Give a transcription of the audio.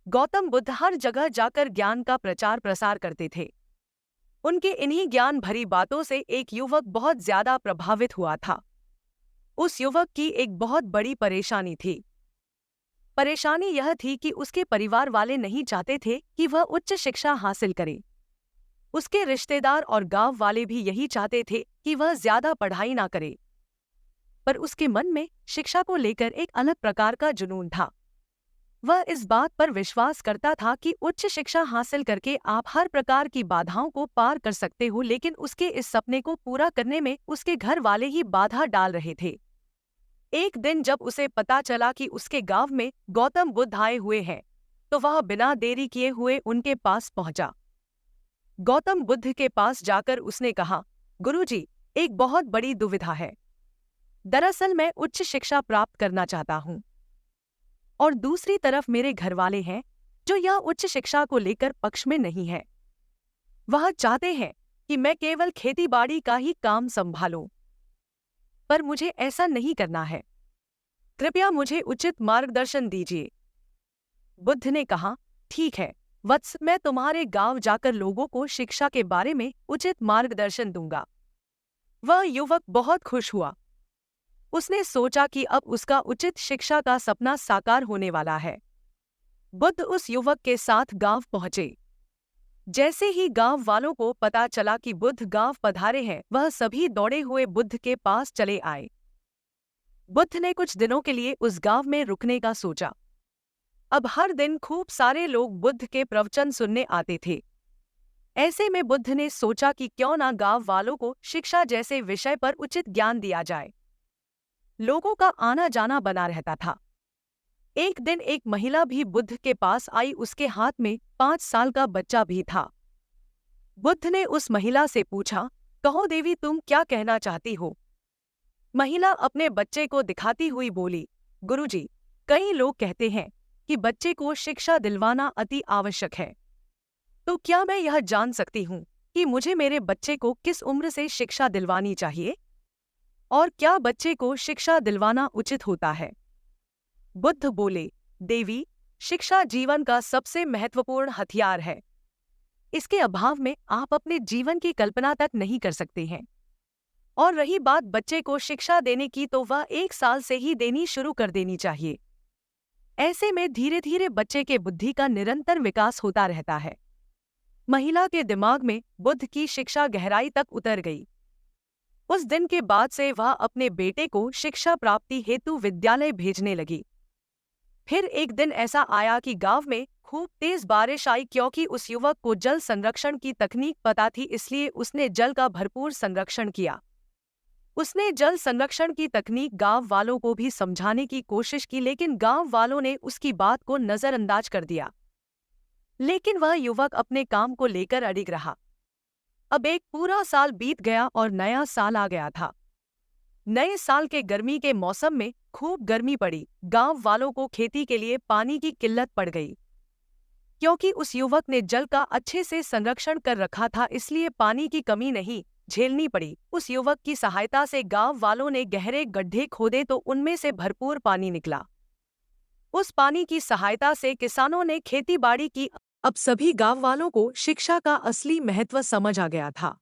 गौतम बुद्ध हर जगह जाकर ज्ञान का प्रचार प्रसार करते थे। उनके इन्हीं ज्ञान भरी बातों से एक युवक बहुत ज्यादा प्रभावित हुआ था। उस युवक की एक बहुत बड़ी परेशानी थी। परेशानी यह थी कि उसके परिवार वाले नहीं चाहते थे कि वह उच्च शिक्षा हासिल करे। उसके रिश्तेदार और गांव वाले भी यही चाहते थे कि वह ज्यादा पढ़ाई ना करे। पर उसके मन में शिक्षा को लेकर एक अलग प्रकार का जुनून था। वह इस बात पर विश्वास करता था कि उच्च शिक्षा हासिल करके आप हर प्रकार की बाधाओं को पार कर सकते हो, लेकिन उसके इस सपने को पूरा करने में उसके घर वाले ही बाधा डाल रहे थे। एक दिन जब उसे पता चला कि उसके गांव में गौतम बुद्ध आए हुए हैं, तो वह बिना देरी किए हुए उनके पास पहुंचा। गौतम बुद्ध के पास जाकर उसने कहा, गुरुजी, एक बहुत बड़ी दुविधा है। दरअसल मैं उच्च शिक्षा प्राप्त करना चाहता हूँ, और दूसरी तरफ मेरे घरवाले हैं जो यह उच्च शिक्षा को लेकर पक्ष में नहीं है। वह चाहते हैं कि मैं केवल खेतीबाड़ी का ही काम संभालूं, पर मुझे ऐसा नहीं करना है। कृपया मुझे उचित मार्गदर्शन दीजिए। बुद्ध ने कहा, ठीक है वत्स, मैं तुम्हारे गांव जाकर लोगों को शिक्षा के बारे में उचित मार्गदर्शन दूंगा। वह युवक बहुत खुश हुआ। उसने सोचा कि अब उसका उचित शिक्षा का सपना साकार होने वाला है। बुद्ध उस युवक के साथ गांव पहुंचे। जैसे ही गांव वालों को पता चला कि बुद्ध गांव पधारे हैं, वह सभी दौड़े हुए बुद्ध के पास चले आए। बुद्ध ने कुछ दिनों के लिए उस गांव में रुकने का सोचा। अब हर दिन खूब सारे लोग बुद्ध के प्रवचन सुनने आते थे। ऐसे में बुद्ध ने सोचा कि क्यों ना गांव वालों को शिक्षा जैसे विषय पर उचित ज्ञान दिया जाए। लोगों का आना जाना बना रहता था। एक दिन एक महिला भी बुद्ध के पास आई। उसके हाथ में 5 साल का बच्चा भी था। बुद्ध ने उस महिला से पूछा, कहो देवी, तुम क्या कहना चाहती हो? महिला अपने बच्चे को दिखाती हुई बोली, गुरुजी, कई लोग कहते हैं कि बच्चे को शिक्षा दिलवाना अति आवश्यक है। तो क्या मैं यह जान सकती हूँ कि मुझे मेरे बच्चे को किस उम्र से शिक्षा दिलवानी चाहिए? और क्या बच्चे को शिक्षा दिलवाना उचित होता है? बुद्ध बोले, देवी, शिक्षा जीवन का सबसे महत्वपूर्ण हथियार है। इसके अभाव में आप अपने जीवन की कल्पना तक नहीं कर सकते हैं। और रही बात बच्चे को शिक्षा देने की, तो वह 1 साल से ही देनी शुरू कर देनी चाहिए। ऐसे में धीरे धीरे बच्चे के बुद्धि का निरंतर विकास होता रहता है। महिला के दिमाग में बुद्ध की शिक्षा गहराई तक उतर गई। उस दिन के बाद से वह अपने बेटे को शिक्षा प्राप्ति हेतु विद्यालय भेजने लगी। फिर एक दिन ऐसा आया कि गांव में खूब तेज बारिश आई। क्योंकि उस युवक को जल संरक्षण की तकनीक पता थी, इसलिए उसने जल का भरपूर संरक्षण किया। उसने जल संरक्षण की तकनीक गांव वालों को भी समझाने की कोशिश की, लेकिन गांव वालों ने उसकी बात को नजरअंदाज कर दिया। लेकिन वह युवक अपने काम को लेकर अडिग रहा। अब एक पूरा साल बीत गया और नया साल आ गया था। नए साल के गर्मी के मौसम में खूब गर्मी पड़ी। गांव वालों को खेती के लिए पानी की किल्लत पड़ गई। क्योंकि उस युवक ने जल का अच्छे से संरक्षण कर रखा था, इसलिए पानी की कमी नहीं झेलनी पड़ी। उस युवक की सहायता से गांव वालों ने गहरे गड्ढे खोदे तो उनमें से भरपूर पानी निकला। उस पानी की सहायता से किसानों ने खेती बाड़ी की। अब सभी गांव वालों को शिक्षा का असली महत्व समझ आ गया था।